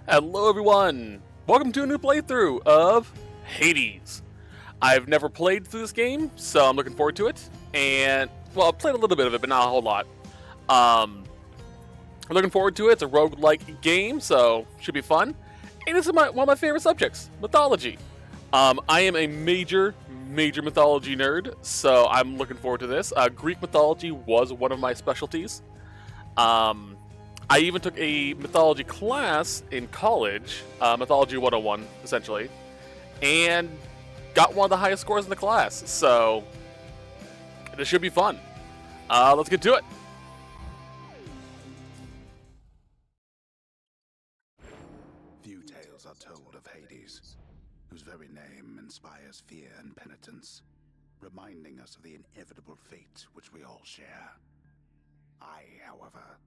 Hello everyone! Welcome to a new playthrough of Hades. I've never played through this game, so I'm looking forward to it. And, well, I've played a little bit of it, but not a whole lot. I'm looking forward to it. It's a roguelike game, so should be fun. And this is one of my favorite subjects, mythology. I am a major mythology nerd, so I'm looking forward to this. Greek mythology was one of my specialties. I even took a mythology class in college, Mythology 101, essentially, and got one of the highest scores in the class, so this should be fun. Let's get to it. Few tales are told of Hades, whose very name inspires fear and penitence, reminding us of the inevitable fate which we all share. I, however,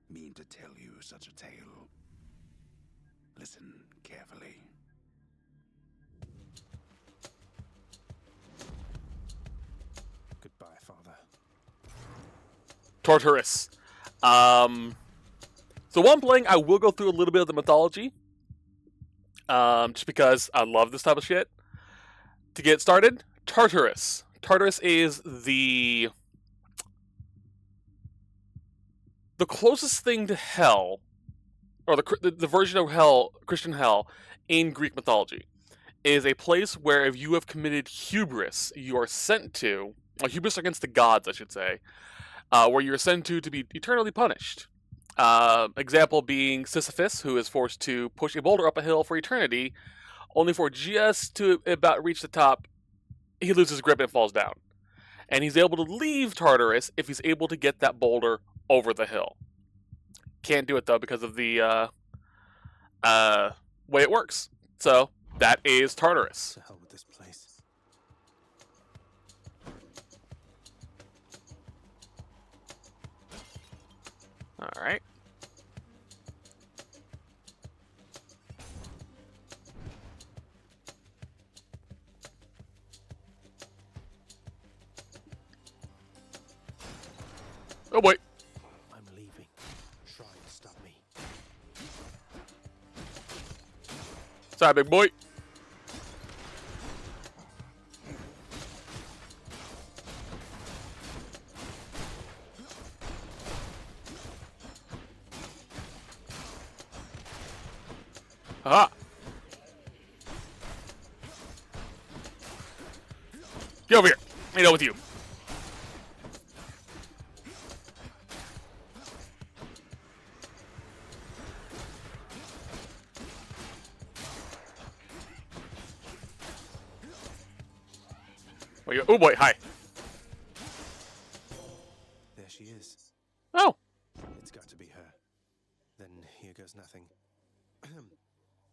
mean to tell you such a tale. Listen carefully. Goodbye, Father. Tartarus. So while I'm playing, I will go through a little bit of the mythology, just because I love this type of shit. To get started, Tartarus. Tartarus is the closest thing to hell, or the version of hell, Christian hell, in Greek mythology, is a place where if you have committed hubris, you are sent to, or hubris against the gods, I should say, where you're sent to be eternally punished. Example being Sisyphus, who is forced to push a boulder up a hill for eternity, only for just to about reach the top, he loses grip and falls down. And he's able to leave Tartarus if he's able to get that boulder over the hill. Can't do it though because of the way it works. So that is Tartarus. To hell with this place. All right. Oh boy. I'm leaving. Try to stop me. Sorry, big boy. Aha. Get over here. I know with you. Oh boy, hi. There she is. Oh. It's got to be her. Then here goes nothing.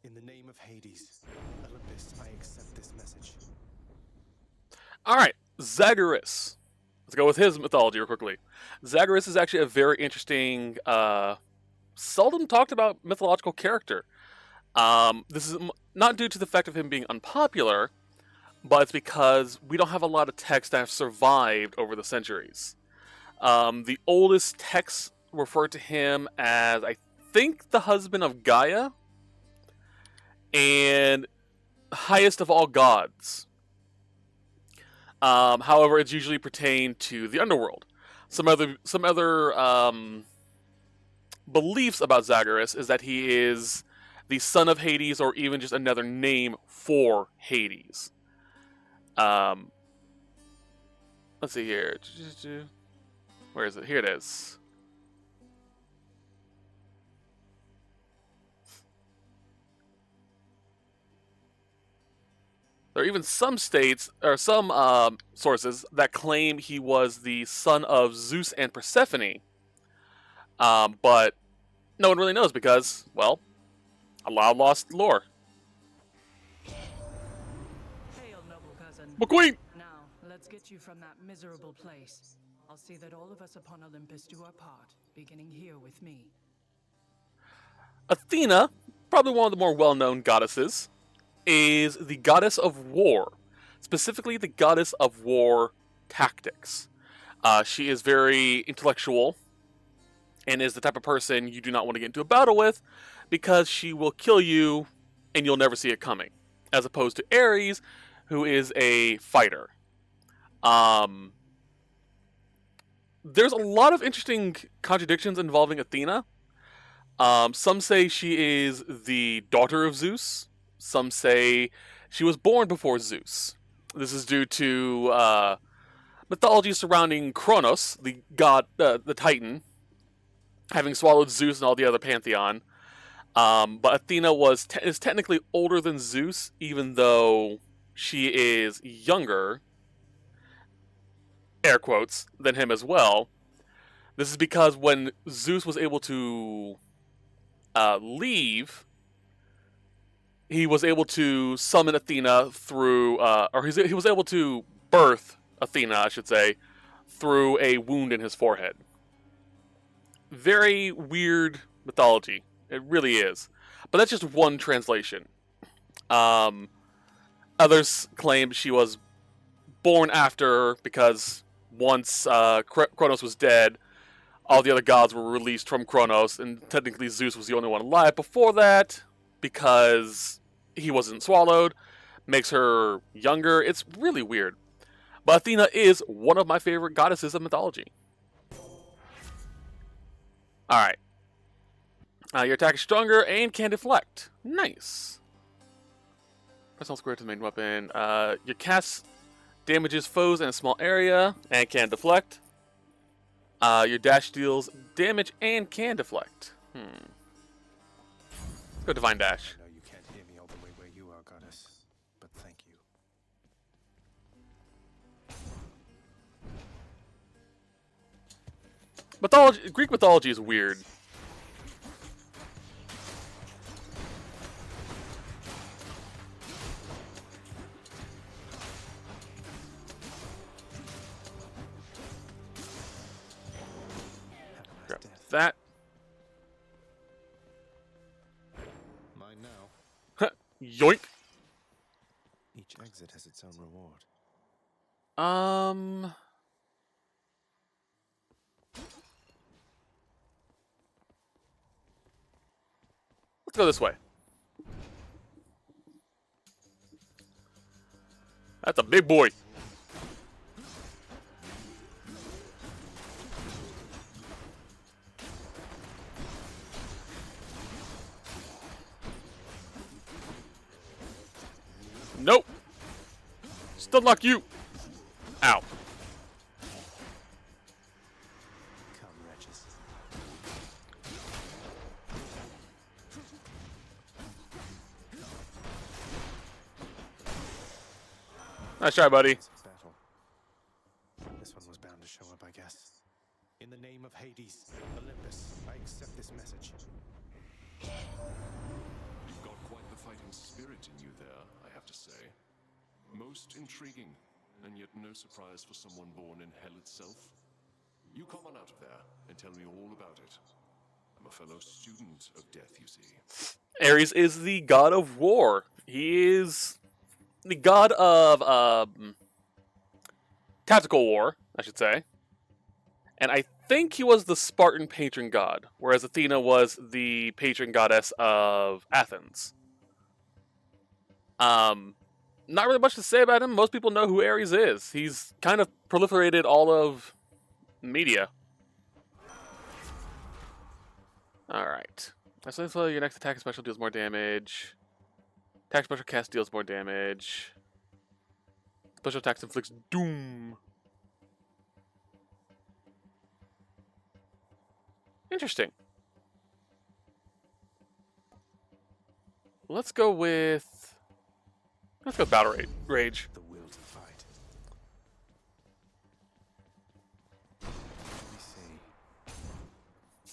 In the name of Hades, Olympus, I accept this message. Alright, Zagreus. Let's go with his mythology real quickly. Zagreus is actually a very interesting, seldom talked about mythological character. This is not due to the fact of him being unpopular, but it's because we don't have a lot of texts that have survived over the centuries. The oldest texts refer to him as, I think, the husband of Gaia, and highest of all gods. However, it's usually pertained to the underworld. Some other beliefs about Zagreus is that he is the son of Hades, or even just another name for Hades. Let's see here. Where is it? Here it is. There are even some states, or some sources, that claim he was the son of Zeus and Persephone. But no one really knows because, well, a lot of lost lore. Hail, noble cousin. McQueen! Now, let's get you from that miserable place. I'll see that all of us upon Olympus do our part, beginning here with me. Athena, probably one of the more well-known goddesses, is the goddess of war, specifically the goddess of war tactics. She is very intellectual and is the type of person you do not want to get into a battle with because she will kill you and you'll never see it coming, as opposed to Ares, who is a fighter. There's a lot of interesting contradictions involving Athena. Some say she is the daughter of Zeus. Some say she was born before Zeus. This is due to mythology surrounding Kronos, the god, the Titan, having swallowed Zeus and all the other pantheon. But Athena is technically older than Zeus, even though she is younger, air quotes, than him as well. This is because when Zeus was able to leave, he was able to summon Athena through, he was able to birth Athena, I should say, through a wound in his forehead. Very weird mythology. It really is. But that's just one translation. Others claim she was born after because once Kronos was dead, all the other gods were released from Kronos, and technically Zeus was the only one alive before that because he wasn't swallowed. Makes her younger. It's really weird. But Athena is one of my favorite goddesses of mythology. Alright. Your attack is stronger and can deflect. Nice. Press L square to the main weapon. Your cast damages foes in a small area and can deflect. Your dash deals damage and can deflect. Let's go Divine Dash. I know you can't hear me all the way where you are, goddess, but thank you. Greek mythology is weird. Grab that. Mine now. Yoink. Each exit has its own reward. Let's go this way. That's a big boy. Nope. Still like you. Ow. Come, wretches. Nice try, buddy. Battle. This one was bound to show up, I guess. In the name of Hades, Olympus, I accept this message. You've got quite the fighting spirit in you there, I have to say. Most intriguing, and yet no surprise for someone born in hell itself. You come on out of there and tell me all about it. I'm a fellow student of death, you see. Ares is the god of war. He is the god of tactical war, I should say. And I think he was the Spartan patron god, whereas Athena was the patron goddess of Athens. Not really much to say about him. Most people know who Ares is. He's kind of proliferated all of media. Alright. So your next attack and special deals more damage. Attack special cast deals more damage. Special attacks inflicts doom. Interesting. Let's go Battle Rage. The will to fight. Let me see.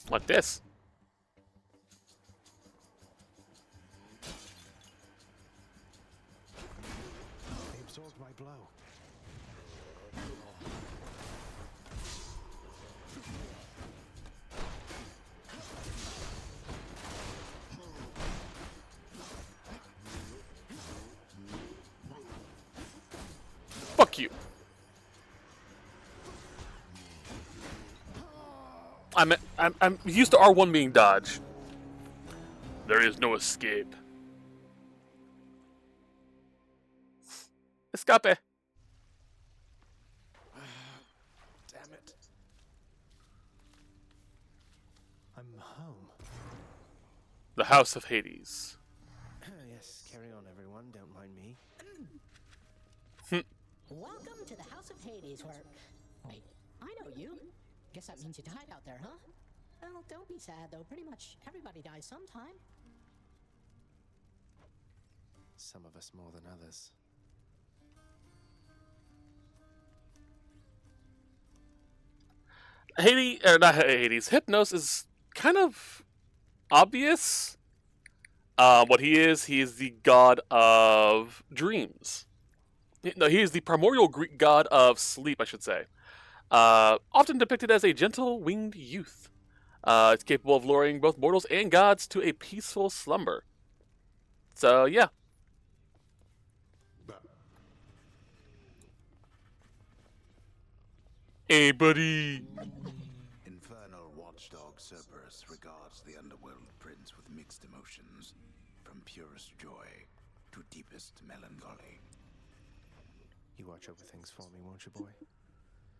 Like this. They absorbed my blow. Fuck you. I'm used to R1 being dodge. There is no escape. Escape. Damn it. I'm home. The House of Hades. Yes, carry on, everyone. Don't mind me. Welcome to the House of Hades, where... Wait, I know you. Guess that means you died out there, huh? Well, don't be sad, though. Pretty much everybody dies sometime. Some of us more than others. Hades, or not Hades, Hypnos is kind of obvious. What he is the god of dreams. No, he is the primordial Greek god of sleep, I should say. Often depicted as a gentle winged youth. It's capable of luring both mortals and gods to a peaceful slumber. So, yeah. Hey, buddy. Infernal watchdog Cerberus regards the underworld prince with mixed emotions, from purest joy to deepest melancholy. You watch over things for me, won't you, boy?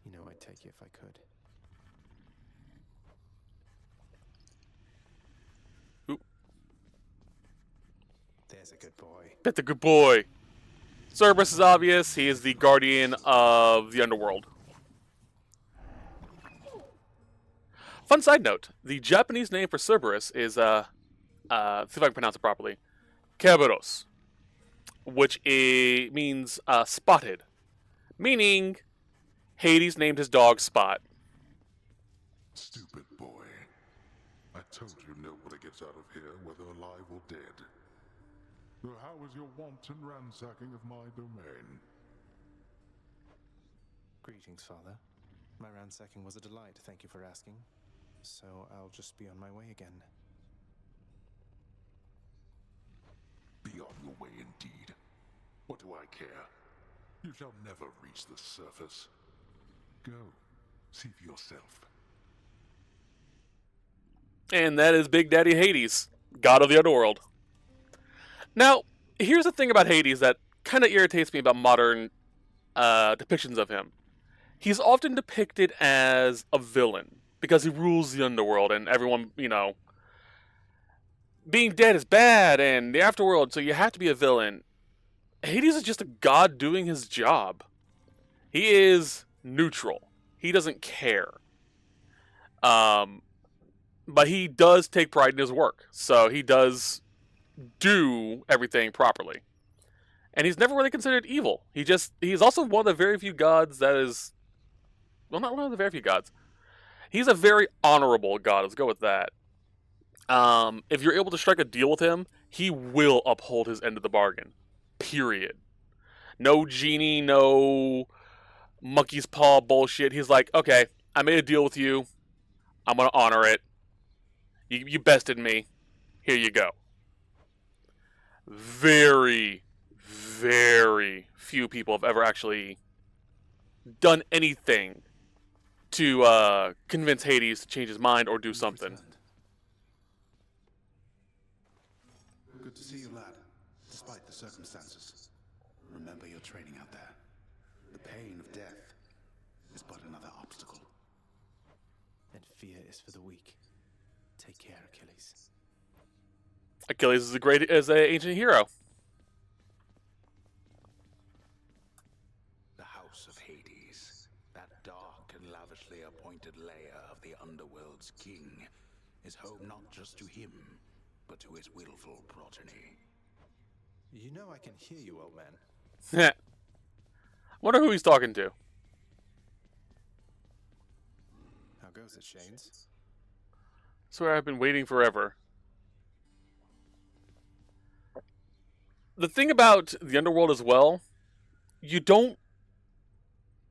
You know I'd take you if I could. Oop. There's a good boy. That's a good boy. Cerberus is obvious. He is the guardian of the underworld. Fun side note, the Japanese name for Cerberus is, see if I can pronounce it properly, Kerberos, which means spotted, meaning Hades named his dog Spot. Stupid boy. I told you nobody gets out of here, whether alive or dead. So how was your wanton ransacking of my domain? Greetings, Father. My ransacking was a delight, thank you for asking. So I'll just be on my way again. Be on your way indeed. What do I care? You shall never reach the surface. Go, see for yourself. And that is Big Daddy Hades, god of the underworld. Now, here's the thing about Hades that kind of irritates me about modern depictions of him. He's often depicted as a villain because he rules the underworld and everyone, you know, being dead is bad and the afterworld, so you have to be a villain. Hades is just a god doing his job. He is neutral. He doesn't care. But he does take pride in his work, so he does do everything properly. And he's never really considered evil. He's also one of the very few gods that is, well, not one of the very few gods. He's a very honorable god, let's go with that. If you're able to strike a deal with him, he will uphold his end of the bargain. Period. No genie, no monkey's paw bullshit. He's like, okay, I made a deal with you. I'm going to honor it. You bested me. Here you go. Very, very few people have ever actually done anything to convince Hades to change his mind or do something. Good to see you, lad, despite the circumstances. Remember your training out there. The pain of death is but another obstacle. And fear is for the weak. Take care, Achilles. Achilles is an ancient hero. The House of Hades, that dark and lavishly appointed lair of the underworld's king, is home not just to him, but to his willful progeny. You know I can hear you, old man. Wonder who he's talking to. How goes it, Shades? Swear I've been waiting forever. The thing about the underworld as well, you don't...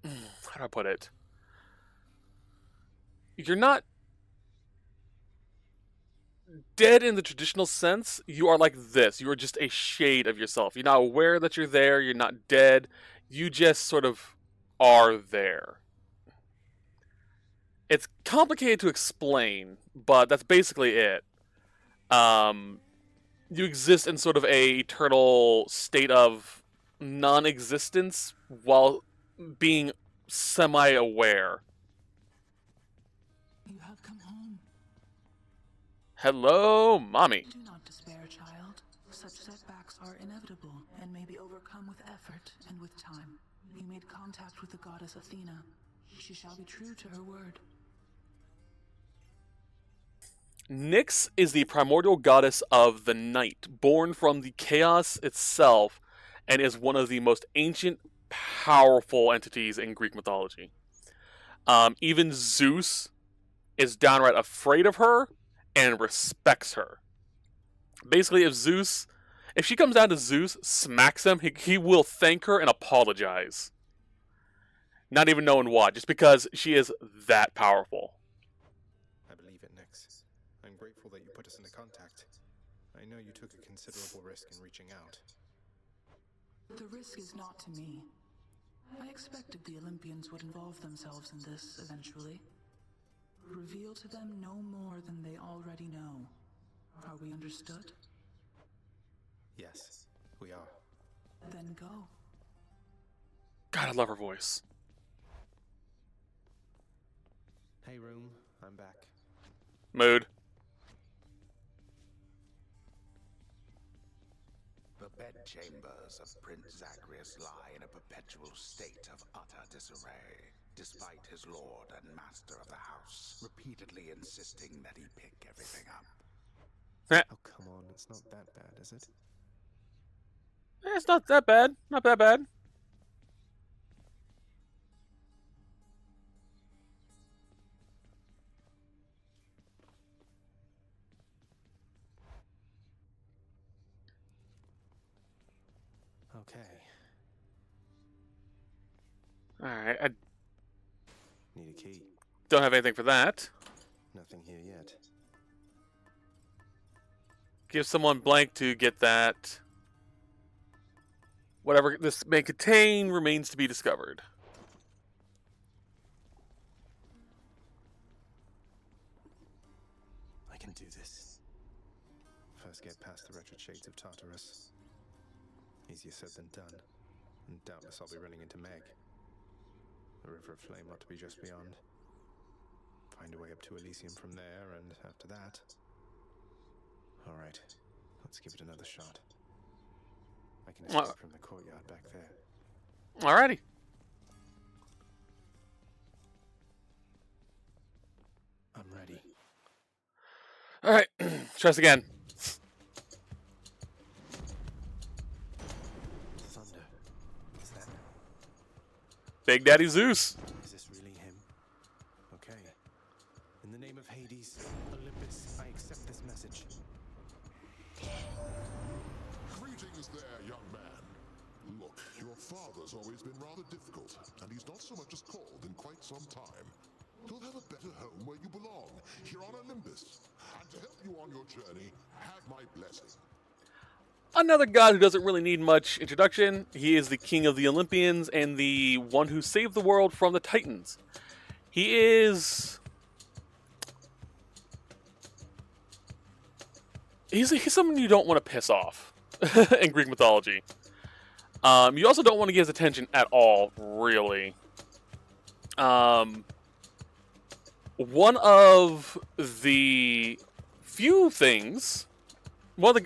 How do I put it? You're not dead in the traditional sense. You are like this. You are just a shade of yourself. You're not aware that you're there. You're not dead. You just sort of are there. It's complicated to explain, but that's basically it. you exist in sort of a eternal state of non-existence while being semi-aware. You have come home. Hello, mommy. Do not despair, child. Such setbacks are inevitable and may be overcome with effort and with time. You made contact with the goddess Athena. She shall be true to her word. Nyx is the primordial goddess of the night, born from the chaos itself, and is one of the most ancient, powerful entities in Greek mythology. Even Zeus is downright afraid of her and respects her. Basically, if she comes down to Zeus, smacks him, he will thank her and apologize. Not even knowing why, just because she is that powerful. I believe it, Nyx. I'm grateful that you put us into contact. I know you took a considerable risk in reaching out. The risk is not to me. I expected the Olympians would involve themselves in this eventually. Reveal to them no more than they already know. Are we understood? Yes, we are. Then go. God, I love her voice. Hey, room. I'm back. Mood. The bedchambers of Prince Zagreus lie in a perpetual state of utter disarray, despite his lord and master of the house repeatedly insisting that he pick everything up. Oh, come on. It's not that bad, is it? It's not that bad. Not that bad. Okay. Alright, I Need a key. don't have anything for that. Nothing here yet. Give someone blank to get that. Whatever this may contain remains to be discovered. I can do this. First get past the wretched shades of Tartarus. Easier said than done. And doubtless I'll be running into Meg. The River of Flame ought to be just beyond. Find a way up to Elysium from there, and after that... Alright, let's give it another shot. I can escape from the courtyard back there. Alrighty. I'm ready. Alright, try this again. Thunder. Is that... Big Daddy Zeus. Is this really him? Okay. In the name of Hades, Olympus, I accept this message. Greetings there, young man. Look, your father's always been rather difficult, and he's not so much as called in quite some time. You'll have a better home where you belong, here on Olympus. And to help you on your journey, have my blessing. Another god who doesn't really need much introduction. He is the king of the Olympians and the one who saved the world from the Titans. He is... He's someone you don't want to piss off in Greek mythology. You also don't want to get his attention at all, really. One of the few things, one of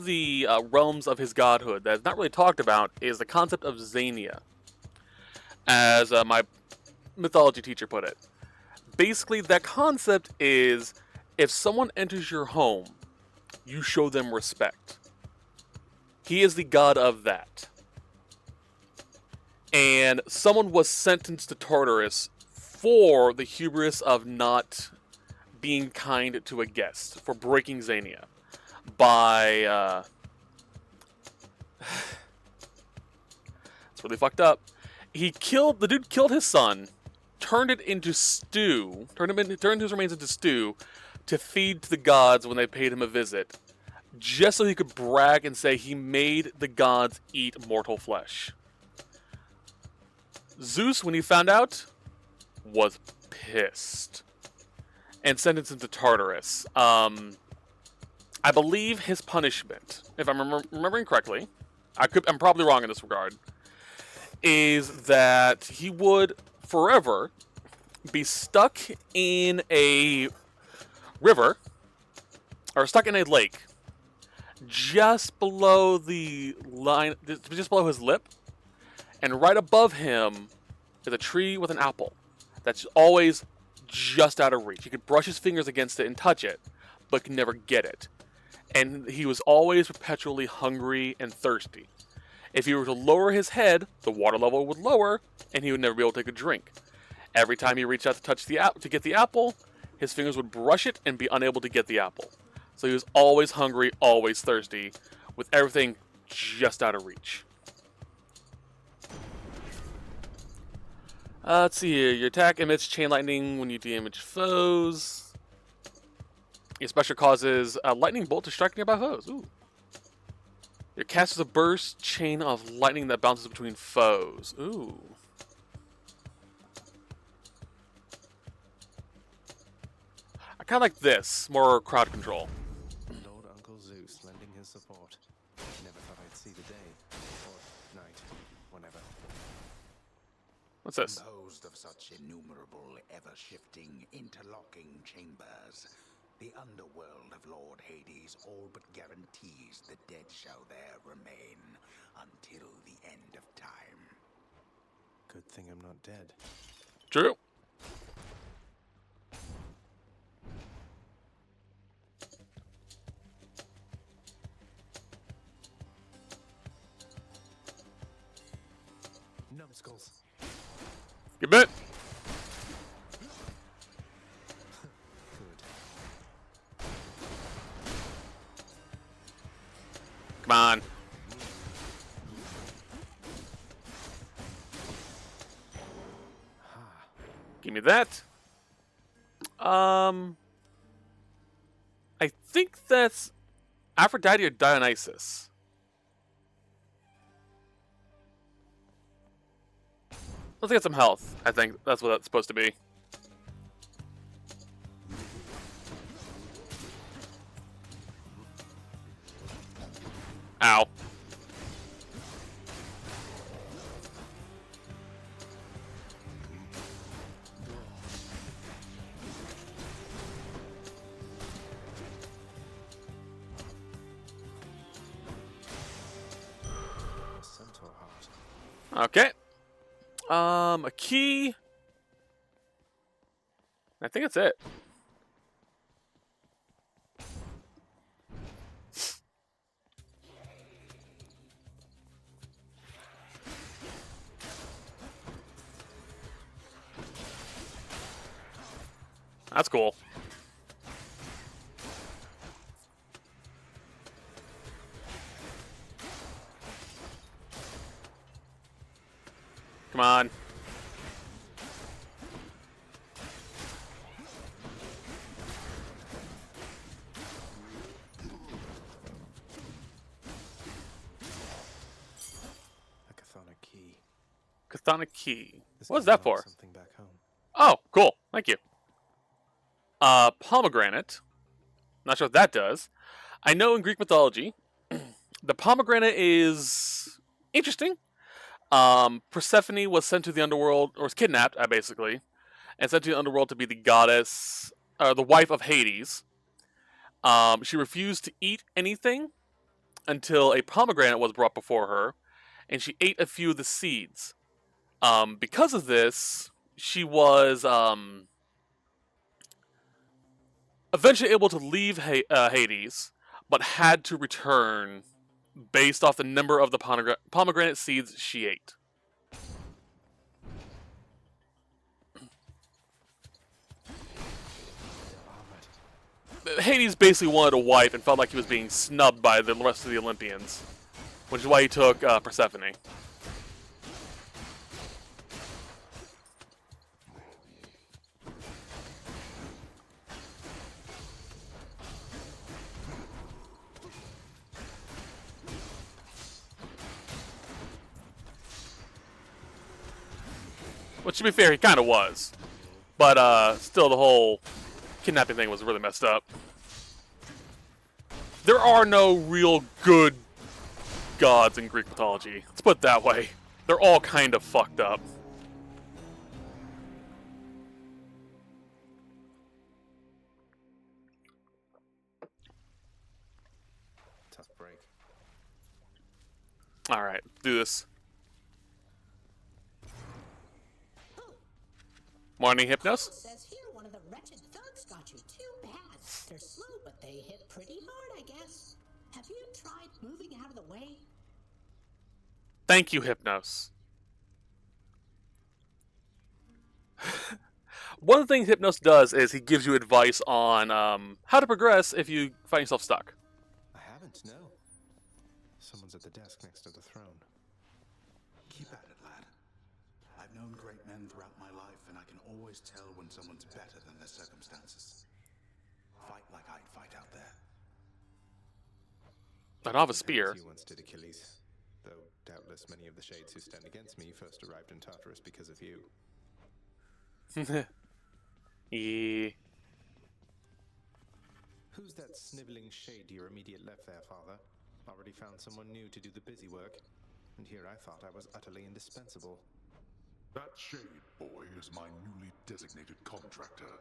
the realms of his godhood that's not really talked about is the concept of Xania, as my mythology teacher put it. Basically, that concept is if someone enters your home, you show them respect. He is the god of that. And someone was sentenced to Tartarus for the hubris of not being kind to a guest, for breaking Xania. By, it's really fucked up. The dude killed his son, turned his remains into stew, to feed to the gods when they paid him a visit, just so he could brag and say he made the gods eat mortal flesh. Zeus, when he found out, was pissed and sentenced him to Tartarus. I believe his punishment, if I'm remembering correctly, I'm probably wrong in this regard, is that he would forever be stuck in a river, or stuck in a lake, just below the line, just below his lip, and right above him is a tree with an apple that's always just out of reach. He could brush his fingers against it and touch it, but could never get it. And he was always perpetually hungry and thirsty. If he were to lower his head, the water level would lower, and he would never be able to take a drink. Every time he reached out to touch to get the apple, his fingers would brush it and be unable to get the apple. So he was always hungry, always thirsty, with everything just out of reach. Let's see here. Your attack emits chain lightning when you damage foes. Your special causes a lightning bolt to strike nearby foes. Ooh. Your cast is a burst chain of lightning that bounces between foes. Ooh. I kind of like this. More crowd control. Lord Uncle Zeus lending his support. Never thought I'd see the day. Or night. Whenever. What's this? Composed of such innumerable, ever-shifting, interlocking chambers, the underworld of Lord Hades all but guarantees the dead shall there remain until the end of time. Good thing I'm not dead. True. Numbskulls. Good bit. Good. Come on. Give me that. I think that's Aphrodite or Dionysus. Let's get some health. I think that's what that's supposed to be. Ow. Centaur heart. Okay. A key. I think that's it. That's cool. Come on. A chthonic key. Chthonic key. This What was can that unlock for? Something back home. Oh, cool. Thank you. Pomegranate. Not sure what that does. I know in Greek mythology, the pomegranate is interesting. Persephone was sent to the underworld, or was kidnapped, basically, and sent to the underworld to be the goddess, the wife of Hades. She refused to eat anything until a pomegranate was brought before her, and she ate a few of the seeds. Because of this, she was eventually able to leave Hades, but had to return based off the number of the pomegranate seeds she ate. Hades basically wanted a wife and felt like he was being snubbed by the rest of the Olympians, which is why he took Persephone. Which, to be fair, he kind of was. But still, the whole kidnapping thing was really messed up. There are no real good gods in Greek mythology. Let's put it that way. They're all kind of fucked up. Tough break. Alright, do this. Morning, Hypnos. Says here one of the wretched thugs got you. Too bad. They're slow, but they hit pretty hard, I guess. Have you tried moving out of the way? Thank you, Hypnos. One of the things Hypnos does is he gives you advice on how to progress if you find yourself stuck. I haven't, no. Someone's at the desk next to the throne. Keep at it, lad. I've known great men throughout my life, and I can always tell when someone's better than their circumstances. Fight like I'd fight out there. I don't have a spear. You once did, Achilles. Though doubtless many of the shades who stand against me first arrived in Tartarus because of you. Yeah. Who's that sniveling shade to your immediate left there, father? Already found someone new to do the busy work, and here I thought I was utterly indispensable. That shade boy is my newly designated contractor,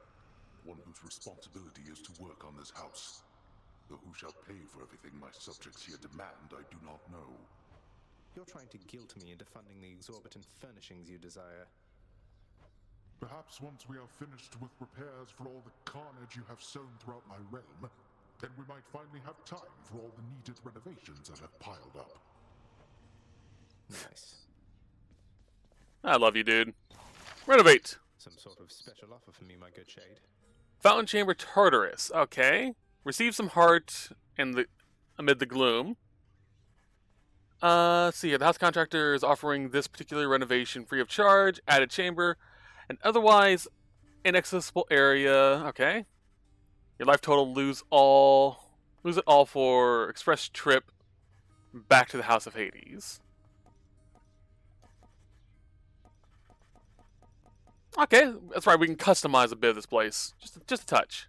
one whose responsibility is to work on this house. Though who shall pay for everything my subjects here demand, I do not know. You're trying to guilt me into funding the exorbitant furnishings you desire. Perhaps once we are finished with repairs for all the carnage you have sown throughout my realm, then we might finally have time for all the needed renovations that have piled up. Nice. I love you, dude. Renovate. Some sort of special offer for me, my good shade. Fountain Chamber Tartarus. Okay. Receive some heart amid the gloom. Let's see here. The house contractor is offering this particular renovation free of charge. Added chamber. An otherwise inaccessible area. Okay. Your life total lose it all for express trip back to the House of Hades. Okay, that's right. We can customize a bit of this place, just a touch.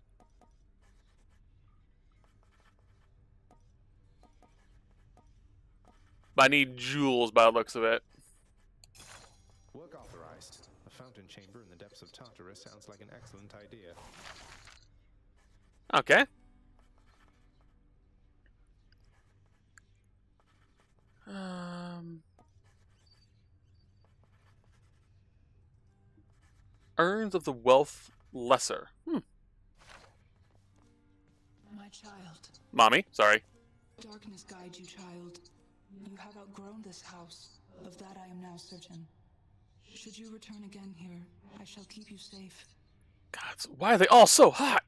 But I need jewels by the looks of it. Work authorized. A fountain chamber in the depths of Tartarus sounds like an excellent idea. Okay. Urns of the Wealth Lesser. My child. Mommy, sorry. Darkness guide you, child. You have outgrown this house. Of that I am now certain. Should you return again here, I shall keep you safe. God, why are they all so hot?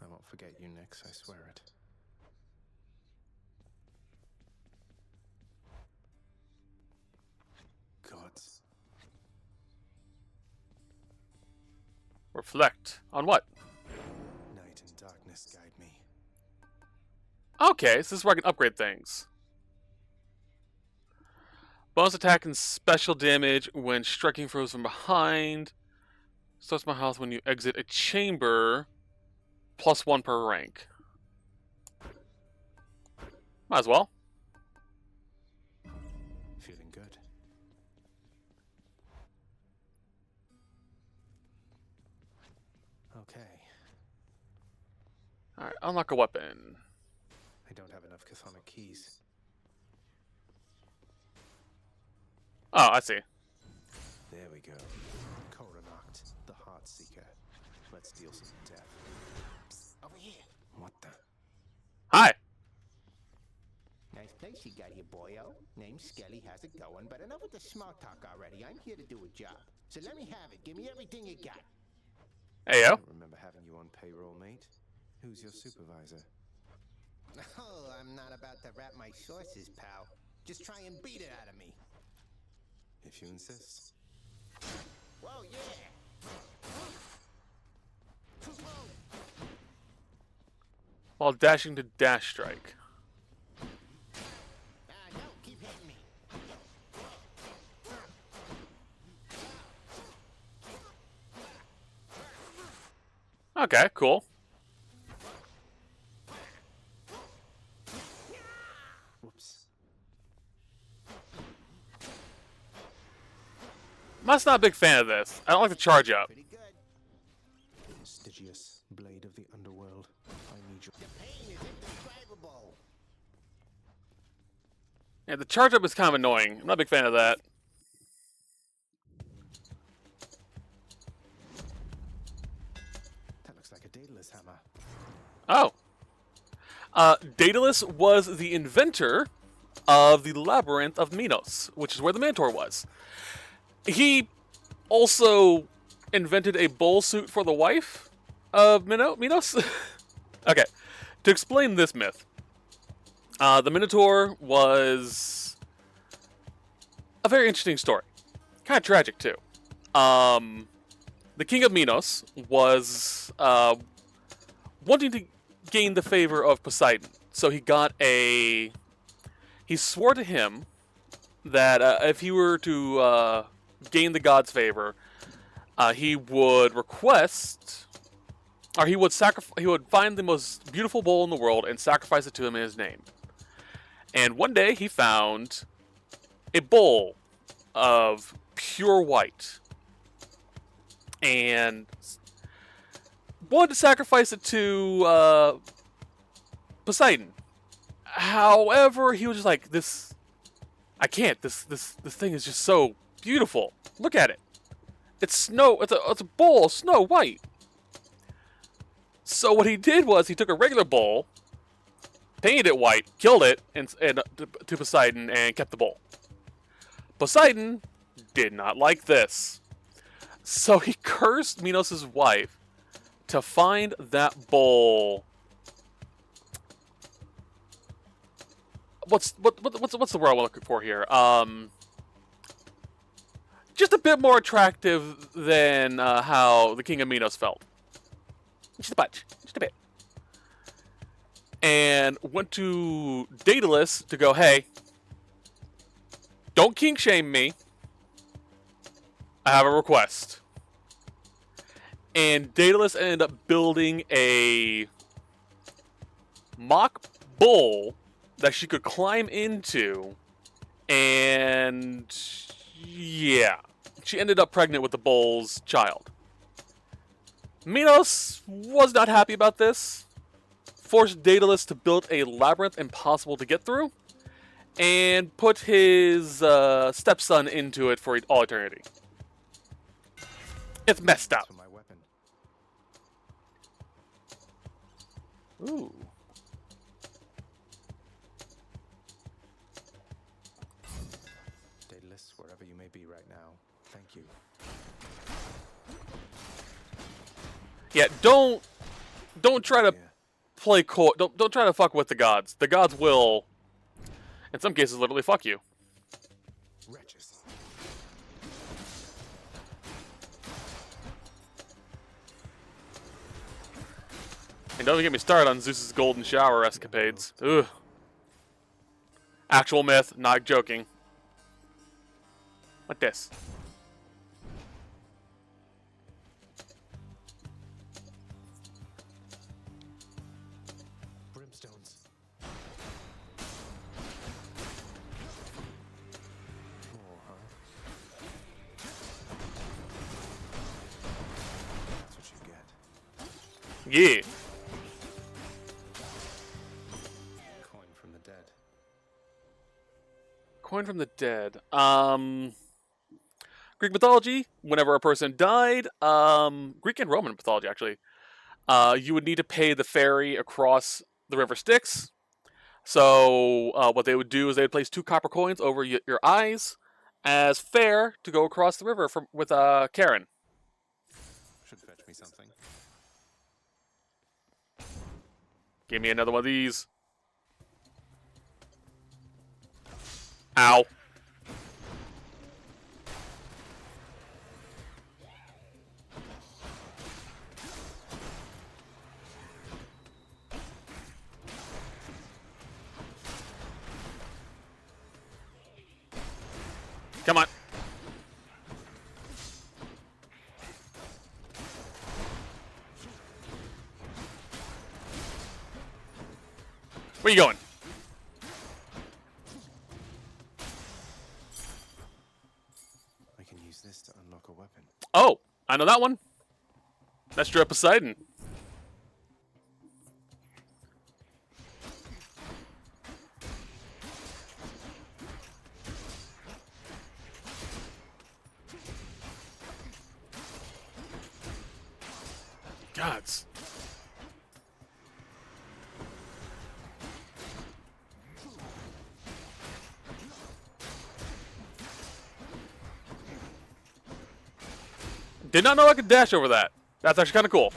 I won't forget you, Nix, I swear it. Gods. Reflect. On what? Night and darkness guide me. Okay, so this is where I can upgrade things. Bonus attack and special damage when striking foes from behind. Starts my health when you exit a chamber. +1 per rank. Might as well. Feeling good. Okay. Alright, unlock a weapon. I don't have enough chthonic keys. Oh, I see. There we go. Coronacht, the Heart Seeker. Let's deal some death. Psst, over here. What the? Hi. Nice place you got here, boyo. Name's Skelly, how's it going? But enough with the small talk already. I'm here to do a job. So let me have it. Give me everything you got. Hey, I yo. don't remember having you on payroll, mate. Who's your supervisor? Oh, I'm not about to wrap my sources, pal. Just try and beat it out of me. If you insist. Whoa, yeah! While dashing to dash strike. No, keep hitting me. Okay, cool. Whoops. I'm not a big fan of this. I don't like the charge up. Pretty good. Prestigious blade of the underworld. I need your... The pain is indescribable. Yeah, the charge up is kind of annoying. I'm not a big fan of that. That looks like a Daedalus hammer. Oh. Daedalus was the inventor of the Labyrinth of Minos, which is where the Minotaur was. He also invented a bowl suit for the wife of Minos. Okay, to explain this myth, the Minotaur was a very interesting story. Kind of tragic, too. The king of Minos was wanting to gain the favor of Poseidon. So he swore to him that if he were to gain the god's favor, he would request, or he would find the most beautiful bowl in the world and sacrifice it to him in his name. And one day he found a bowl of pure white and wanted to sacrifice it to Poseidon. However, he was just like, I can't. This thing is just so beautiful. Look at it. It's snow. It's a bowl of snow white. So what he did was he took a regular bowl, painted it white, killed it, and to Poseidon, and kept the bowl. Poseidon did not like this, so he cursed Minos' wife to find that bowl. What's the word I'm looking for here? Just a bit more attractive than how the King of Minos felt. Just a bunch. Just a bit. And went to Daedalus to go, hey, don't king shame me. I have a request. And Daedalus ended up building a mock bull that she could climb into, and yeah, she ended up pregnant with the bull's child. Minos was not happy about this, forced Daedalus to build a labyrinth impossible to get through, and put his stepson into it for all eternity. It's messed up. For my weapon. Ooh. Daedalus, wherever you may be right now, thank you. Yeah, don't try to play coy. Don't try to fuck with the gods. The gods will, in some cases, literally fuck you. Wretches. And don't even get me started on Zeus's golden shower escapades. Ugh. Actual myth, not joking. What this? Brimstones. More, huh? That's what you get. Yeah. Coin from the dead. Coin from the dead. Greek mythology, whenever a person died, Greek and Roman mythology actually, you would need to pay the ferry across the river Styx. So what they would do is they would place 2 copper coins over your eyes as fare to go across the river with Karen. Should fetch me something. Give me another one of these. Ow. Come on. Where you going? I know that one. That's Dread Poseidon. Gods. Did not know I could dash over that. That's actually kind of cool.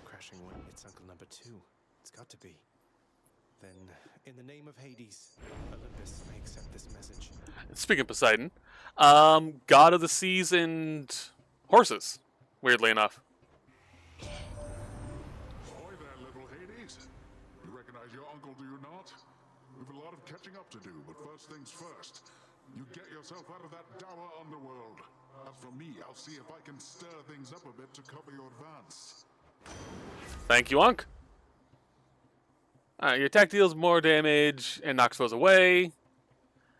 Crashing one, it's Uncle number 2. It's got to be. Then, in the name of Hades, Olympus, I accept this message. Speaking of Poseidon, god of the seas and horses, weirdly enough. Ahoy there, little Hades. You recognize your uncle, do you not? We've a lot of catching up to do, but first things first. You get yourself out of that dour underworld. As for me, I'll see if I can stir things up a bit to cover your advance. Thank you, Unc. Your attack deals more damage and knocks foes away.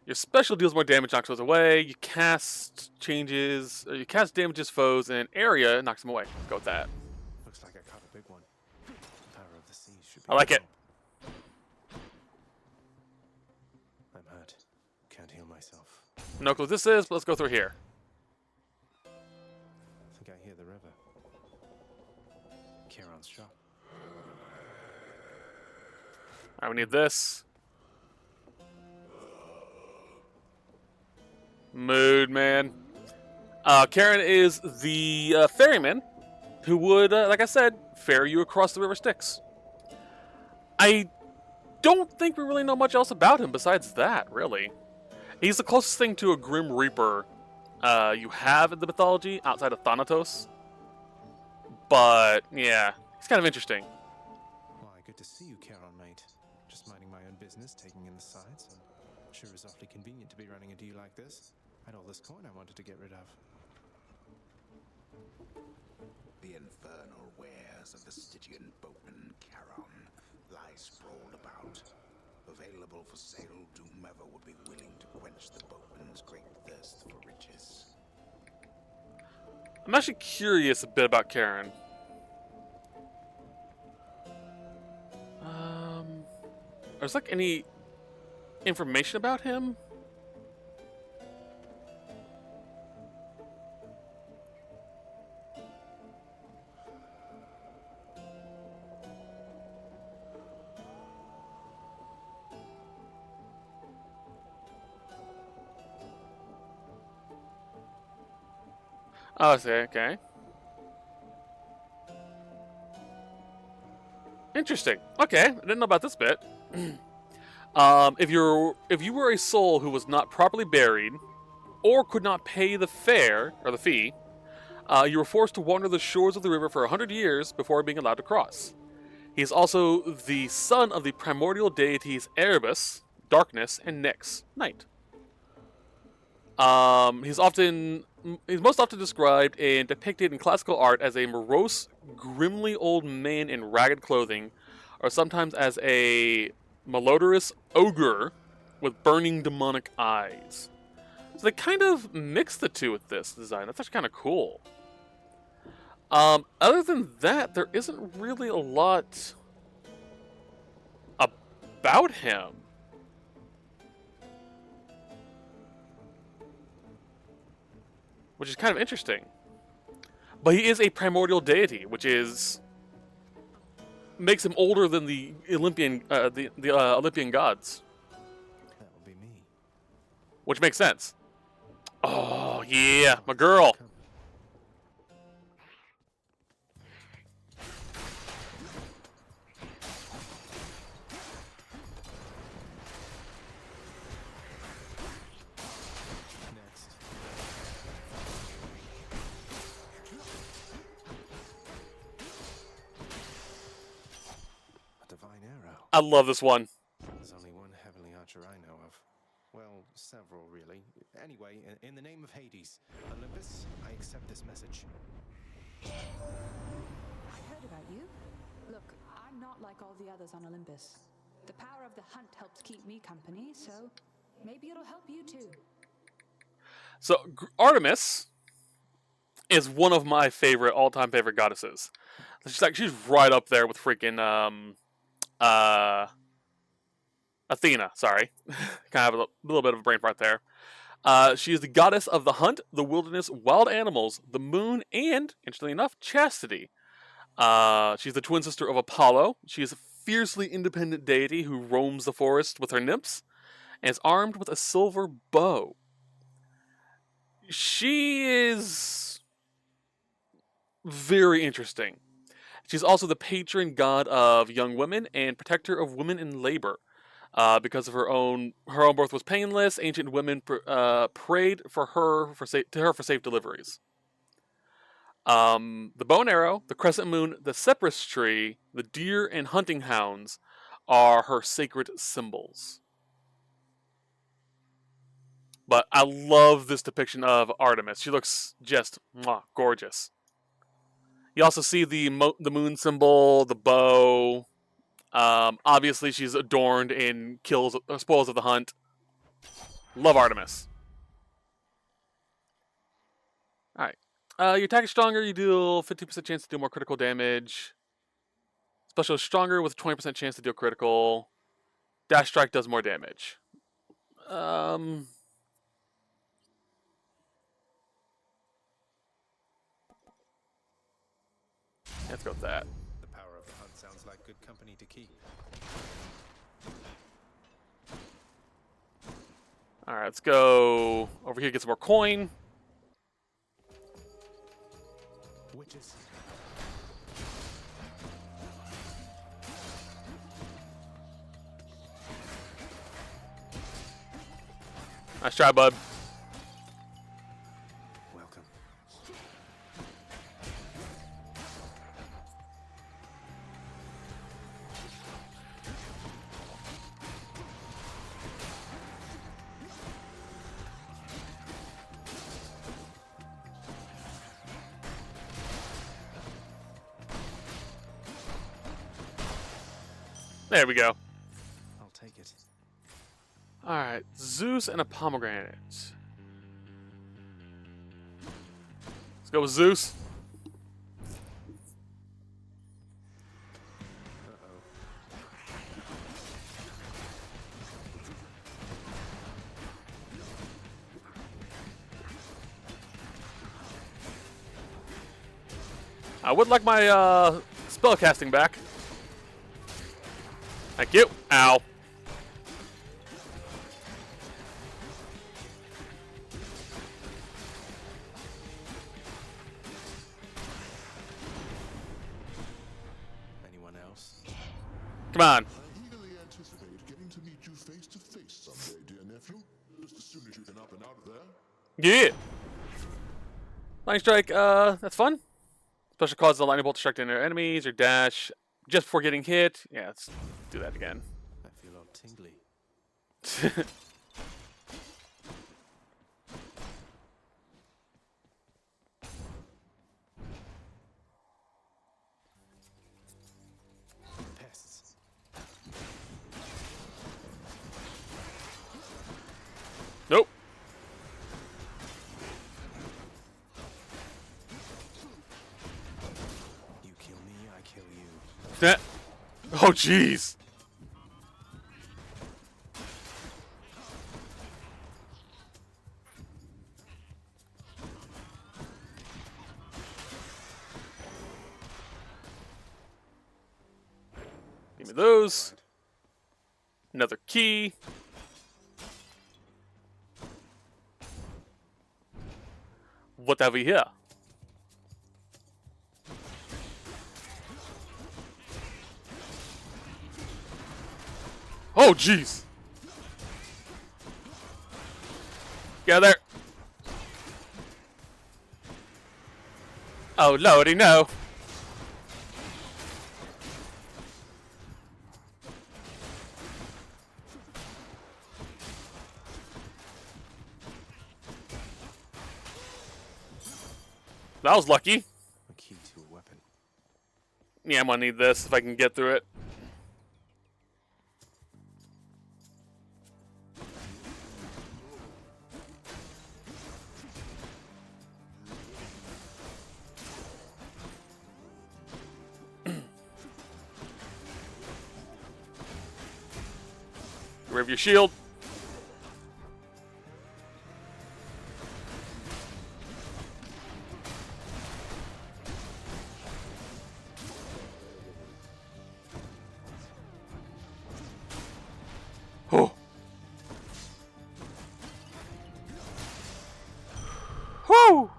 Your special deals more damage, knocks foes away. You cast damages foes in an area, knocks them away. Let's go with that. Looks like I caught a big one. Power of the sea should be. I like it. I'm hurt. Can't heal myself. No clue what this is, but let's go through here. I think I hear the river. Charon's shop. Alright, we need this. Mood, man. Karen is the ferryman who would, like I said, ferry you across the river Styx. I don't think we really know much else about him besides that, really. He's the closest thing to a Grim Reaper you have in the mythology outside of Thanatos. But, yeah, he's kind of interesting. Why, good to see you, Charon, mate. Just minding my own business, taking in the sights. Sure is awfully convenient to be running into you like this. I had all this coin I wanted to get rid of. The infernal wares of the Stygian boatman Charon lie sprawled about. Available for sale to whomever would be willing to quench the boatman's great thirst for riches. I'm actually curious a bit about Karen. There's like any information about him? Oh, I see, okay. Interesting. Okay, I didn't know about this bit. If you were a soul who was not properly buried, or could not pay the fare, or the fee, you were forced to wander the shores of the river for 100 years before being allowed to cross. He is also the son of the primordial deities Erebus, darkness, and Nyx, night. He's most often described and depicted in classical art as a morose, grimly old man in ragged clothing, or sometimes as a malodorous ogre with burning demonic eyes. So they kind of mix the two with this design. That's actually kind of cool. Other than that, there isn't really a lot about him. Which is kind of interesting. But he is a primordial deity, which makes him older than the Olympian Olympian gods. That will be me. Which makes sense. Oh, yeah, my girl. Next. A divine arrow. I love this one. There's only one heavenly archer I know of. Well, several, really. Anyway, in the name of Hades, Olympus, I accept this message. I heard about you. Look, I'm not like all the others on Olympus. The power of the hunt helps keep me company, so maybe it'll help you too. So Artemis is one of my all-time favorite goddesses. She's right up there with freaking Athena. Sorry, kind of a little bit of a brain fart there. She is the goddess of the hunt, the wilderness, wild animals, the moon, and, interestingly enough, chastity. She's the twin sister of Apollo. She is a fiercely independent deity who roams the forest with her nymphs and is armed with a silver bow. She is very interesting. She's also the patron god of young women and protector of women in labor. Because of her own birth was painless, ancient women prayed to her for safe deliveries. The bow and arrow, the crescent moon, the cypress tree, the deer, and hunting hounds are her sacred symbols. But I love this depiction of Artemis. She looks just gorgeous. You also see the moon symbol, the bow. Obviously, she's adorned in spoils of the hunt. Love Artemis. Alright. Your attack is stronger, you deal 50% chance to deal more critical damage. Special is stronger with a 20% chance to deal critical. Dash strike does more damage. Let's go with that. The power of the hunt sounds like good company to keep. Alright, let's go over here, get some more coin. Witches. Nice try, bud. Welcome. There we go. I'll take it. Alright, Zeus and a pomegranate. Let's go with Zeus. I would like my spell casting back. Thank you. Ow. Anyone else? Come on. I eagerly anticipate getting to meet you face to face someday, dear nephew. Just as soon as you can up and out of there. Yeah. Lightning strike, that's fun. Special causes a lightning bolt to strike their enemies or dash just before getting hit. Yeah, let's do that again. I feel all tingly. Pests. Nope. You kill me, I kill you. That. Oh, jeez. Give me those. Another key. What have we here? Oh, jeez. Get out of there. Oh, lordy, no. That was lucky. A key to a weapon. Yeah, I'm gonna need this if I can get through it. rid of your shield. Oh. Whew.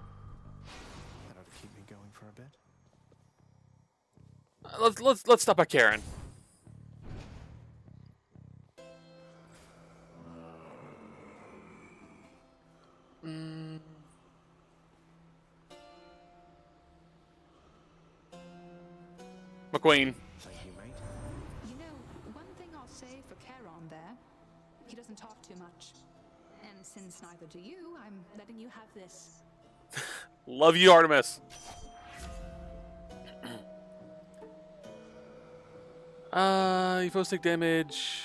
That ought to keep me going for a bit. Let's stop by Karen. McQueen. Thank you, mate. You know, one thing I'll say for Charon there, he doesn't talk too much. And since neither do you, I'm letting you have this. Love you, Artemis. You both take damage.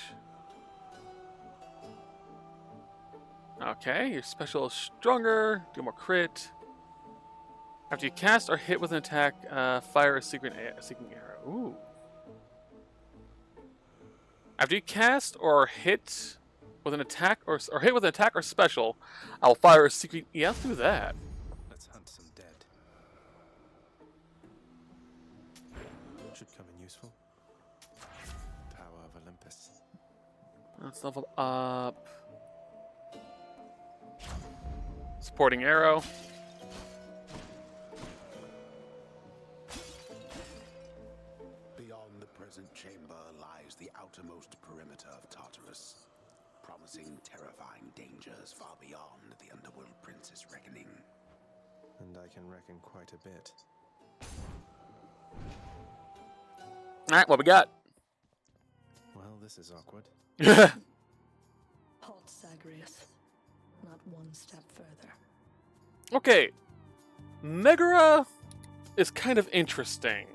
Okay, your special is stronger. Do more crit. After you cast or hit with an attack, fire a secret arrow. Ooh. After you cast or hit with an attack or hit with an attack or special, I'll fire a secret. Yeah, I'll do that. Let's hunt some dead. Should come in useful. Power of Olympus. Let's level up. Supporting arrow. Beyond the present chamber lies the outermost perimeter of Tartarus, promising terrifying dangers far beyond the Underworld Prince's reckoning. And I can reckon quite a bit. Alright, what we got? Well, this is awkward. Halt, Zagreus. Not one step further. Okay. Megara is kind of interesting.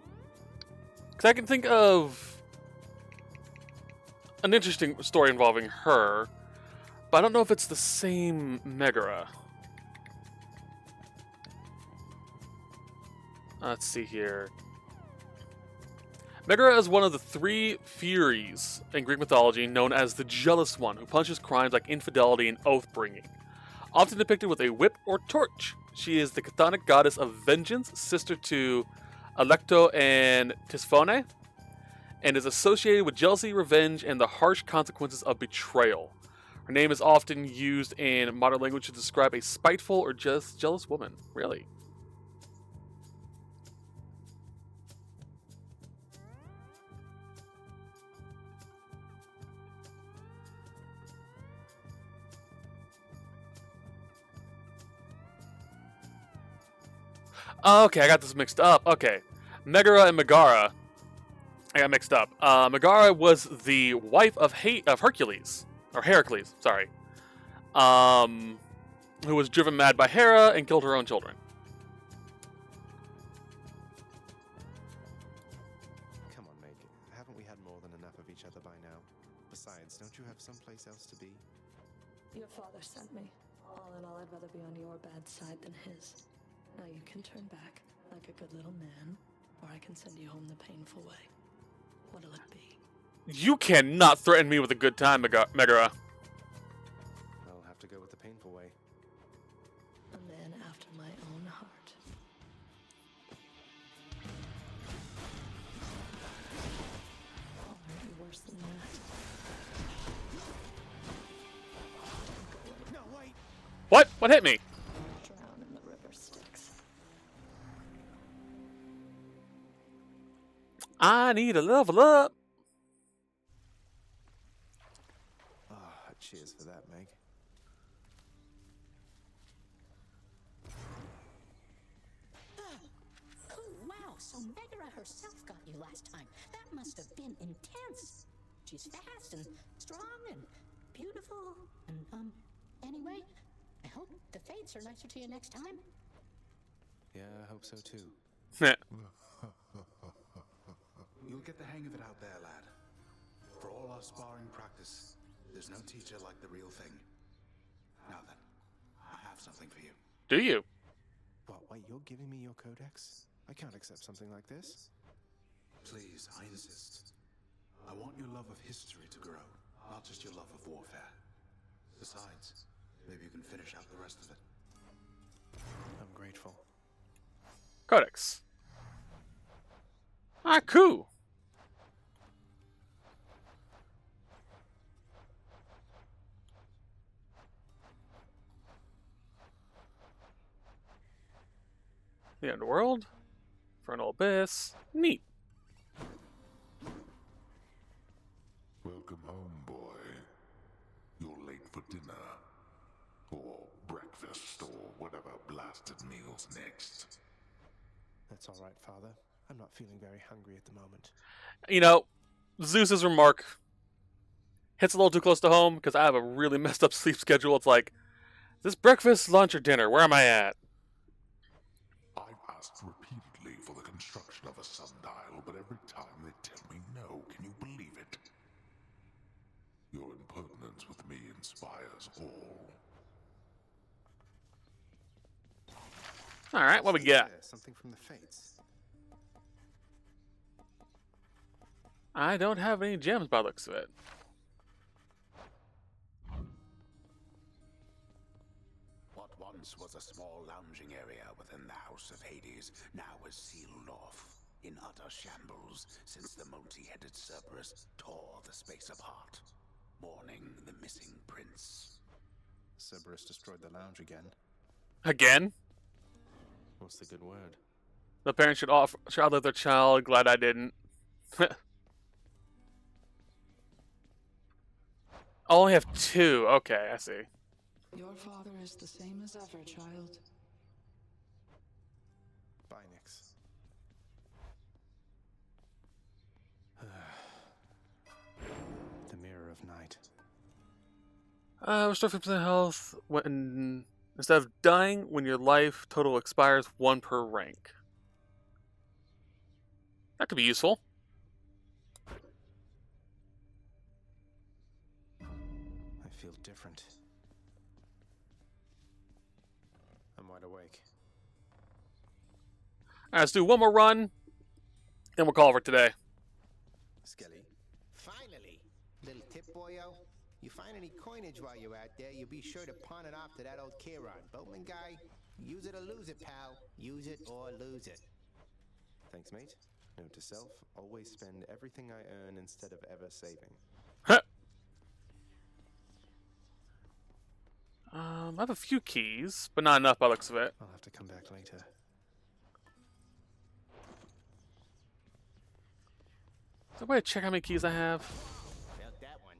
Because I can think of an interesting story involving her, but I don't know if it's the same Megara. Let's see here. Megara is one of the three Furies in Greek mythology known as the Jealous One, who punishes crimes like infidelity and oath-bringing. Often depicted with a whip or torch, she is the chthonic goddess of vengeance, sister to Alecto and Tisiphone, and is associated with jealousy, revenge, and the harsh consequences of betrayal. Her name is often used in modern language to describe a spiteful or just jealous woman. Really? Okay, I got this mixed up. Okay. Megara and Megara. I got mixed up. Megara was the wife of Hercules. Or Heracles, sorry. Who was driven mad by Hera and killed her own children. Come on, Meg. Haven't we had more than enough of each other by now? Besides, don't you have someplace else to be? Your father sent me. All in all, I'd rather be on your bad side than his. Now you can turn back, like a good little man, or I can send you home the painful way. What'll it be? You cannot threaten me with a good time, Megara. I'll have to go with the painful way. A man after my own heart. Oh, aren't you worse than that? No, wait! What? What hit me? Drown in the river Styx. I need a level up. Ah, cheers for that, Meg. Oh, wow, so Megara herself got you last time. That must have been intense. She's fast and strong and beautiful. And, anyway, I hope the fates are nicer to you next time. Yeah, I hope so too. You'll get the hang of it out there, lad. For all our sparring practice, there's no teacher like the real thing. Now then, I have something for you. Do you? What, wait, you're giving me your codex? I can't accept something like this. Please, I insist. I want your love of history to grow. not just your love of warfare. Besides, maybe you can finish out the rest of it. I'm grateful. Codex. Ah, cool. The Underworld. Infernal Abyss. Neat. Welcome home, boy. You're late for dinner. Or breakfast, or whatever blasted meal's next. That's all right, Father. I'm not feeling very hungry at the moment. You know, Zeus's remark hits a little too close to home because I have a really messed up sleep schedule. It's like, is this breakfast, lunch, or dinner? Where am I at? I've asked repeatedly for the construction of a sundial, but every time they tell me no. Can you believe it? Your impertinence with me inspires all. Alright, what we got? Yeah, something from the Fates. I don't have any gems by the looks of it. What once was a small lounging area within the House of Hades now is sealed off, in utter shambles, since the multi-headed Cerberus tore the space apart, mourning the missing prince. Cerberus destroyed the lounge again. Again? What's the good word? The parents should outlive their child. Glad I didn't. I only have 2. Okay, I see. Your father is the same as ever, child. Bye, Nix. The Mirror of Night. Restore 50% health when instead of dying when your life total expires 1 per rank. That could be useful. I feel different. I'm wide awake. Alright, let's do one more run, and we'll call it for today. Skelly. Finally! Little tip, boyo. You find any coinage while you're out there, you'll be sure to pawn it off to that old Chiron. Boatman guy, use it or lose it, pal. Use it or lose it. Thanks, mate. Note to self, always spend everything I earn instead of ever saving. I have a few keys, but not enough by the looks of it. I'll have to come back later. Is there a way to check how many keys I have? Felt that one.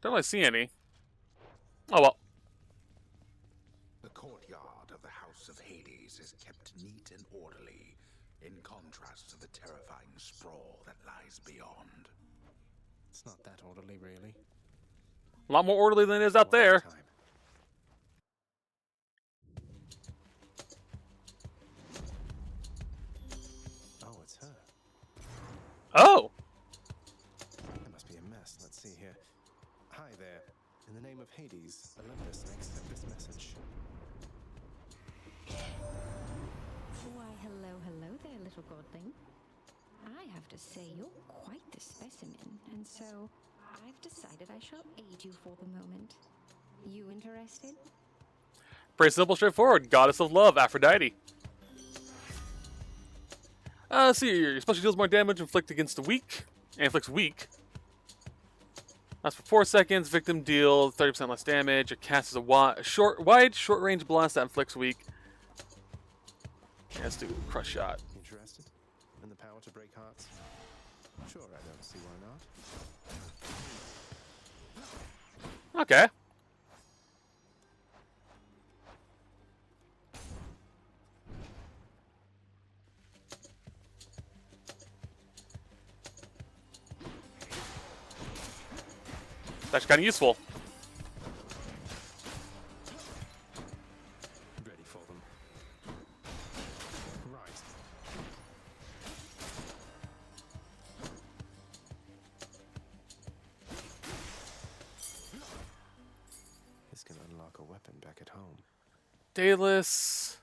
Don't really see any. Oh well. The courtyard of the House of Hades is kept neat and orderly, in contrast to the terrifying sprawl that lies beyond. It's not that orderly, really. A lot more orderly than it is out One at a there. time. Oh, it's her. Oh! That must be a mess. Let's see here. Hi there. In the name of Hades, Olympus, and accept this message. Why, hello there, little godling. I have to say, you're quite the specimen, and so I've decided I shall aid you for the moment. You interested? Pretty simple, straightforward. Goddess of love, Aphrodite. See, your special deals more damage, inflict against the weak, and inflicts weak. Lasts for 4 seconds. Victim deals 30% less damage. It casts a wide, short-range blast that inflicts weak. Yeah, let's do crush shot. Interested in the power to break hearts? Sure, I don't see why not. Okay. That's kind of useful. Ready for them. Right. This can unlock a weapon back at home. Daedalus.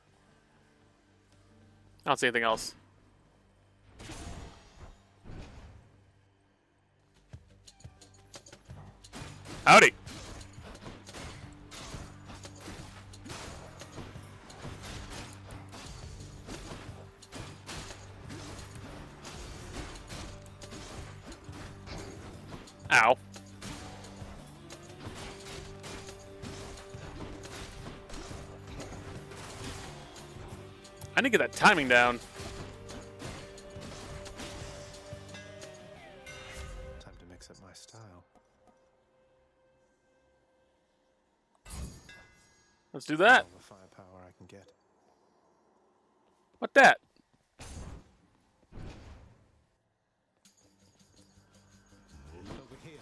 I don't see anything else. Howdy. Ow. I need to get that timing down. Time to mix up my style. Let's do that. All the firepower I can get. What that? Over here.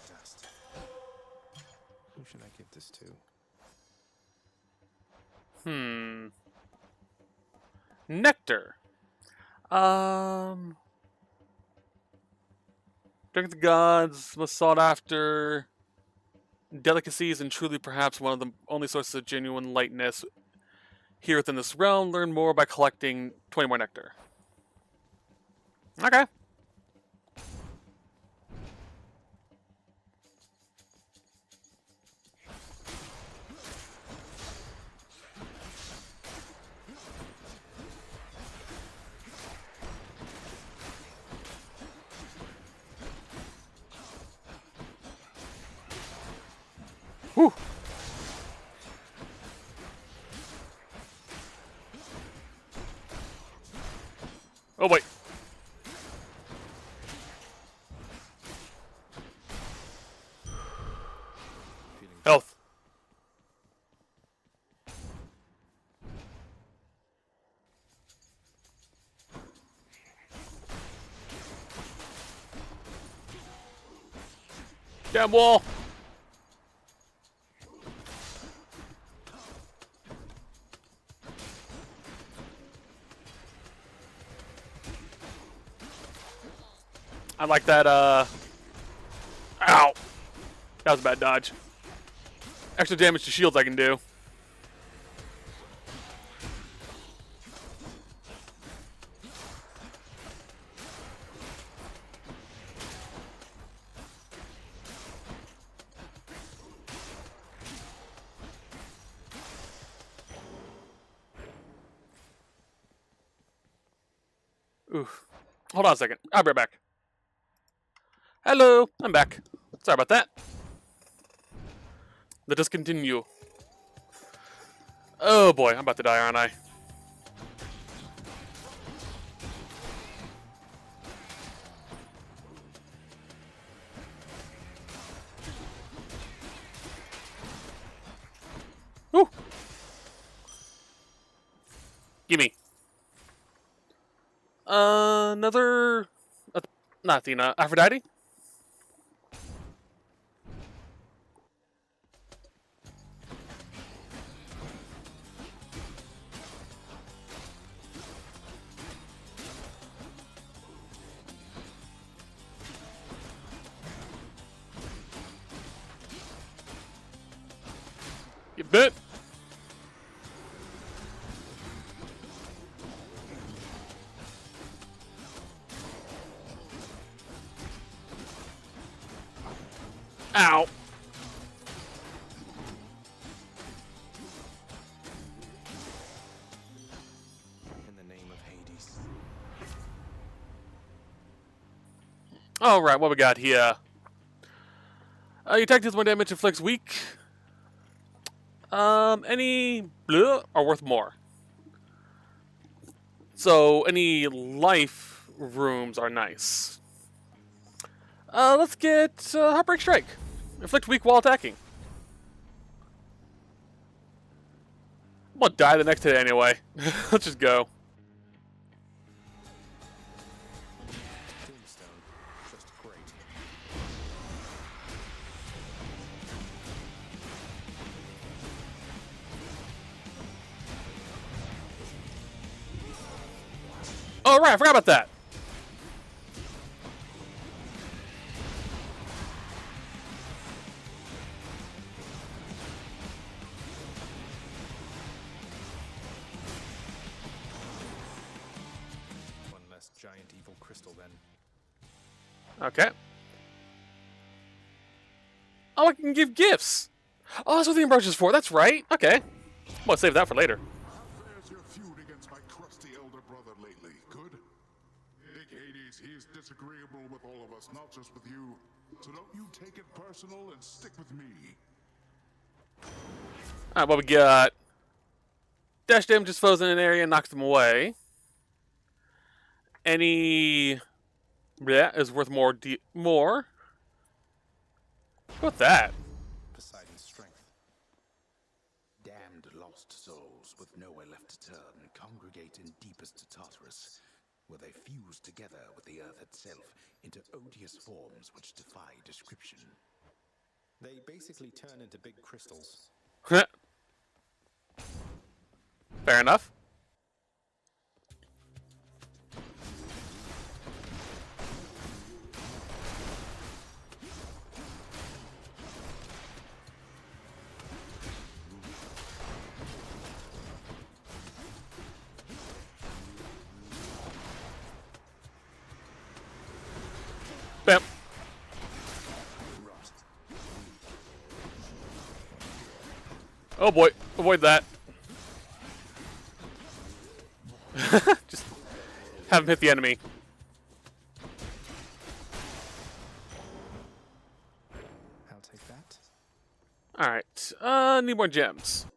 Dust. Who should I give this to? Nectar. Drink of the gods, most sought after delicacies, and truly perhaps one of the only sources of genuine lightness here within this realm. Learn more by collecting 20 more nectar. Okay. Whew. Oh wait. Health. Damn wall. I like that, Ow! That was a bad dodge. Extra damage to shields I can do. Oof. Hold on a second. I'll be right back. Hello, I'm back. Sorry about that. Let us continue. Oh boy, I'm about to die, aren't I? Woo! Gimme. Another... not Athena. Aphrodite? Get bit. Ow. In the name of Hades. All right, what we got here? Your attack deals more damage, inflicts weak. Any blue are worth more. So any life rooms are nice. Let's get Heartbreak Strike. Inflict weak while attacking. I'm gonna die the next hit anyway. Let's just go. Tombstone. Just great. Oh, right, I forgot about that. One less giant evil crystal then. Okay. Oh, I can give gifts. Oh, that's what the embroche is for. That's right. Okay. I'm gonna save that for later. How fares your feud against my crusty elder brother lately? Good? Big Hades, he's disagreeable with all of us, not just with you. So don't you take it personal and stick with me. Alright, what we got? Dash damages foes in an area and knocks them away. Any... Yeah, is worth more. More? What's that? Poseidon's strength. Damned lost souls with nowhere left to turn congregate in deepest Tartarus, where they fuse together with the earth itself into odious forms which defy description. They basically turn into big crystals. Fair enough. Bam. Oh boy, avoid that. Just have him hit the enemy. I'll take that. Alright, need more gems.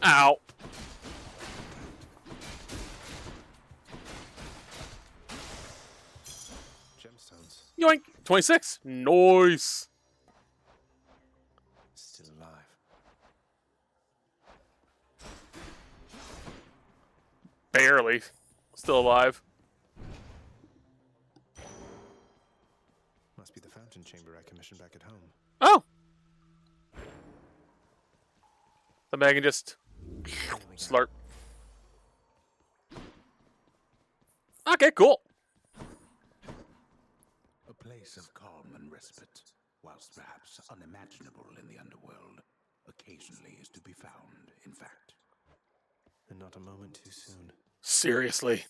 Ow. Gemstones. Yoink. 26. Nice. Still alive. Barely. Still alive. Must be the fountain chamber I commissioned back at home. Oh. The man can just slurp. Okay, cool. A place of calm and respite, whilst perhaps unimaginable in the underworld, occasionally is to be found, in fact. And not a moment too soon. Seriously.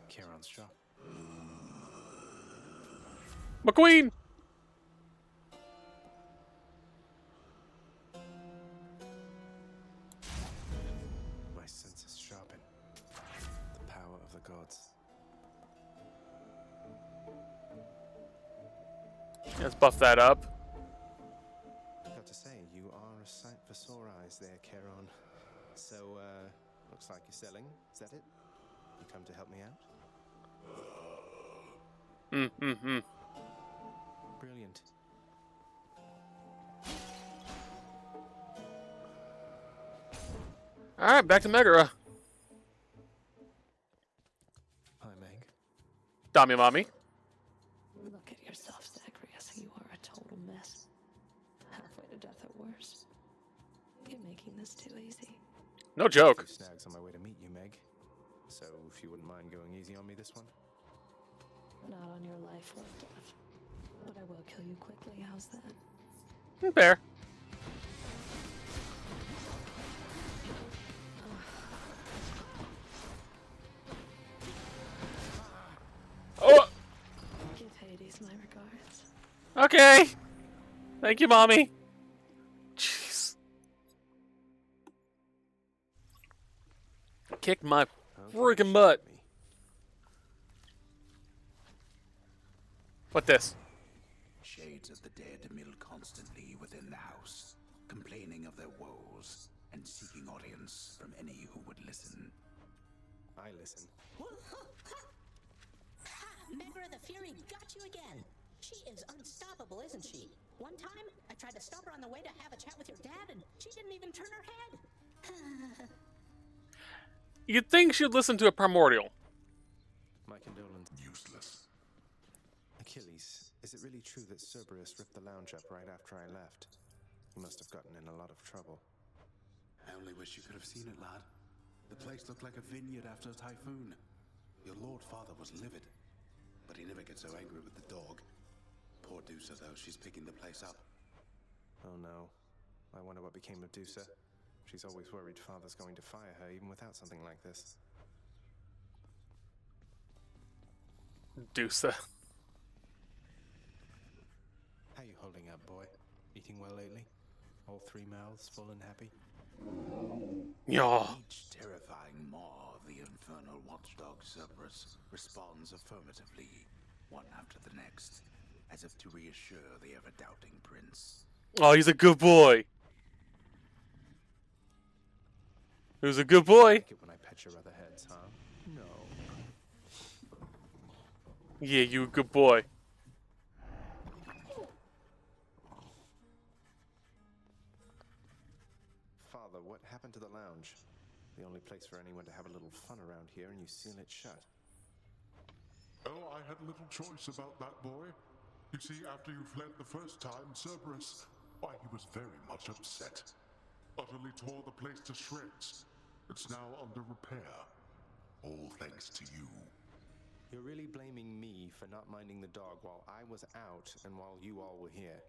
Charon's shop. McQueen! My senses sharpen. The power of the gods. Let's buff that up. Got to say, you are a sight for sore eyes there, Charon. So, looks like you're selling. Is that it? You come to help me out? Brilliant. Alright, back to Megara. Hi, Meg. Dami Mommy. Look at yourself, Zacharias. You are a total mess. Halfway to death or worse. You're making this too easy. No joke. A few snags on my way to meet you, Meg. So, if you wouldn't mind going easy on me this one. Not on your life or death. But I will kill you quickly. How's that? Fair. Oh! Give Hades my regards. Okay. Thank you, Mommy. Jeez. Kick my freaking butt. What this? Shades of the dead mill constantly within the house, complaining of their woe and seeking audience from any who would listen. I listen. Megra the Fury got you again. She is unstoppable, isn't she? One time, I tried to stop her on the way to have a chat with your dad, and she didn't even turn her head. You'd think she'd listen to a primordial. My condolences. Useless. Achilles, is it really true that Cerberus ripped the lounge up right after I left? He must have gotten in a lot of trouble. I only wish you could have seen it, lad. The place looked like a vineyard after a typhoon. Your Lord Father was livid, but he never gets so angry with the dog. Poor Dusa, though, she's picking the place up. Oh no. I wonder what became of Dusa. She's always worried Father's going to fire her even without something like this. Dusa. How you holding up, boy? Eating well lately? All 3 mouths full and happy? Yeah. Each terrifying maw of the infernal watchdog Cerberus responds affirmatively, one after the next, as if to reassure the ever-doubting prince. Oh, he's a good boy. He was a good boy. Like it when I pet your other heads, huh? No. Yeah, you a good boy. Father, what happened to the lounge? The only place for anyone to have a little fun around here, and you seal it shut. Oh, I had little choice about that boy. You see, after you fled the first time, Cerberus, why, he was very much upset. Utterly tore the place to shreds. It's now under repair. All thanks to you. You're really blaming me for not minding the dog while I was out and while you all were here.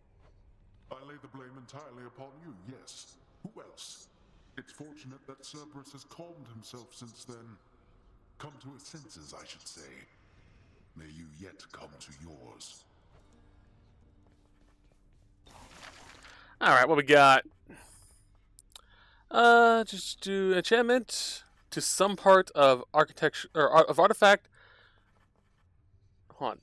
I lay the blame entirely upon you, yes. Who else? It's fortunate that Cerberus has calmed himself since then. Come to his senses, I should say. May you yet come to yours. Alright, what we got? Just do enchantment to some part of architecture, or of artifact. Hold on.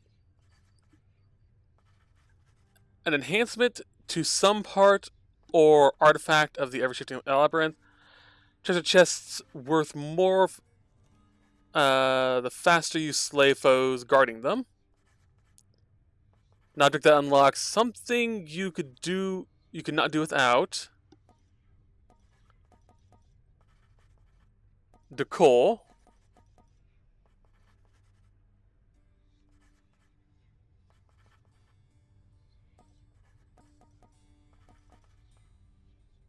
An enhancement to some part or artifact of the ever-shifting labyrinth. Treasure chests worth more the faster you slay foes guarding them. An object that unlocks something you could not do without. Decor.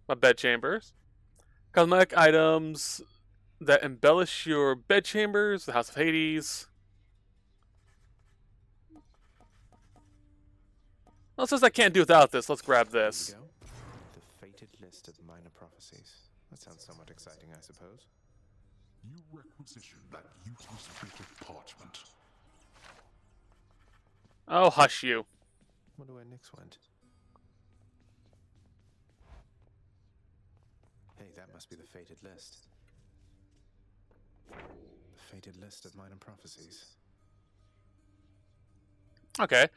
My bedchambers. Cosmetic items that embellish your bedchambers. The House of Hades. Well, since I can't do without this, let's grab this. There we go. The fated list of minor prophecies. That sounds somewhat exciting, I suppose. You requisition that useless bit of parchment. Oh, hush you. Wonder where Nyx went. Hey, that must be the fated list. The fated list of minor prophecies. Okay.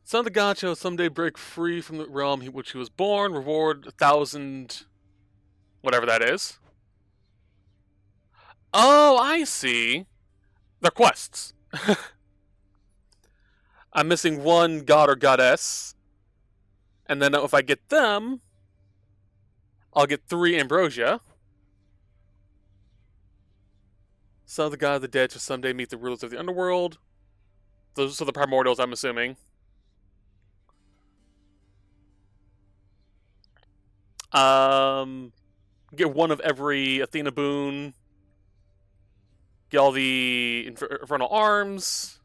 Son of the god shall someday break free from the realm in which he was born. Reward 1,000... whatever that is. Oh, I see. They're quests. I'm missing one god or goddess. And then if I get them, I'll get 3 ambrosia. Son of the god of the dead shall someday meet the rulers of the underworld. Those are the primordials, I'm assuming. Get one of every Athena boon. Get all the infernal arms.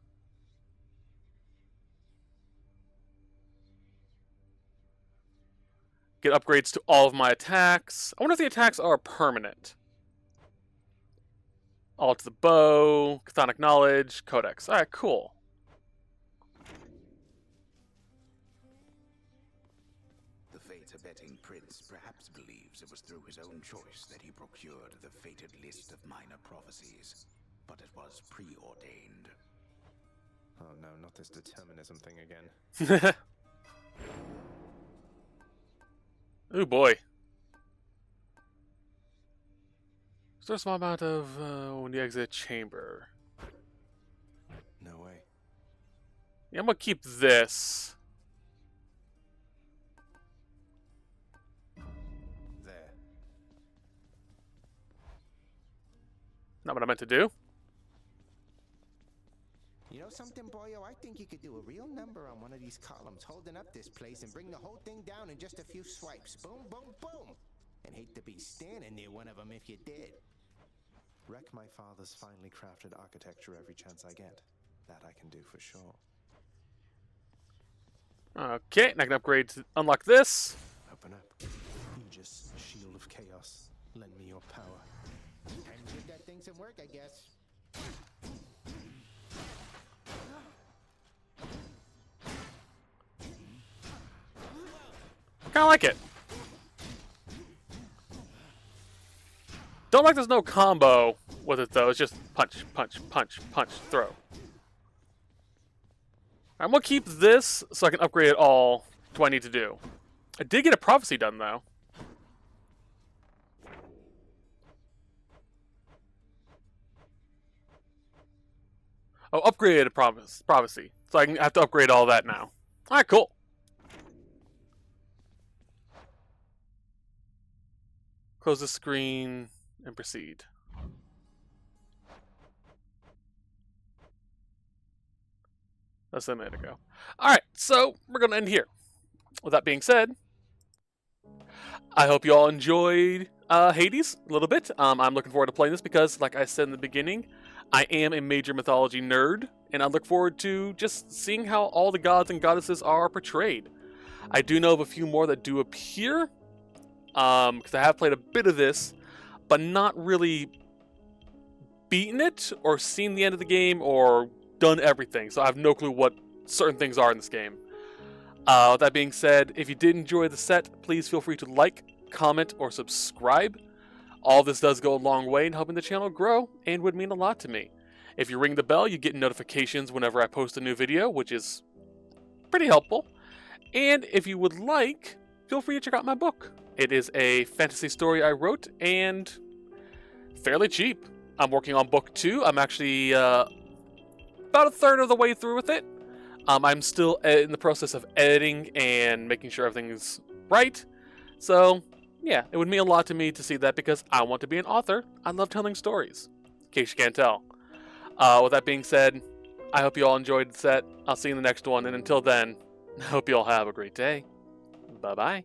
Get upgrades to all of my attacks. I wonder if the attacks are permanent. All to the bow, chthonic knowledge, codex. Alright, cool. The fate-abetting prince perhaps believes it was through his own choice that he procured the fated list of minor prophecies, but it was preordained. Oh no, not this determinism thing again. Oh boy. Store a small amount of when you exit chamber. No way. Yeah, I'm gonna keep this. There. Not what I meant to do. You know something, boyo? I think you could do a real number on one of these columns holding up this place and bring the whole thing down in just a few swipes. Boom, boom, boom. And hate to be standing near one of them if you did. Wreck my father's finely crafted architecture every chance I get. That I can do for sure. Okay, and I can upgrade to unlock this. Open up. Aegis, shield of chaos. Lend me your power. And give that thing some work, I guess. Kinda like it. Don't like there's no combo with it though. It's just punch, punch, punch, punch, throw. I'm gonna keep this so I can upgrade it all to what I need to do. I did get a prophecy done though. Oh, upgraded prophecy. So I have to upgrade all that now. Alright, cool. Close the screen and proceed. That's a minute ago. Alright, so we're going to end here. With that being said, I hope you all enjoyed Hades a little bit. I'm looking forward to playing this because, like I said in the beginning, I am a major mythology nerd, and I look forward to just seeing how all the gods and goddesses are portrayed. I do know of a few more that do appear, because I have played a bit of this, but not really beaten it or seen the end of the game or done everything, so I have no clue what certain things are in this game. With that being said, if you did enjoy the set, please feel free to like, comment, or subscribe. All this does go a long way in helping the channel grow and would mean a lot to me. If you ring the bell, you get notifications whenever I post a new video, which is pretty helpful. And if you would like, feel free to check out my book. It is a fantasy story I wrote and fairly cheap. I'm working on book 2. I'm actually about a third of the way through with it. I'm still in the process of editing and making sure everything's right. So, yeah, it would mean a lot to me to see that because I want to be an author. I love telling stories, in case you can't tell. With that being said, I hope you all enjoyed the set. I'll see you in the next one, and until then, I hope you all have a great day. Bye-bye.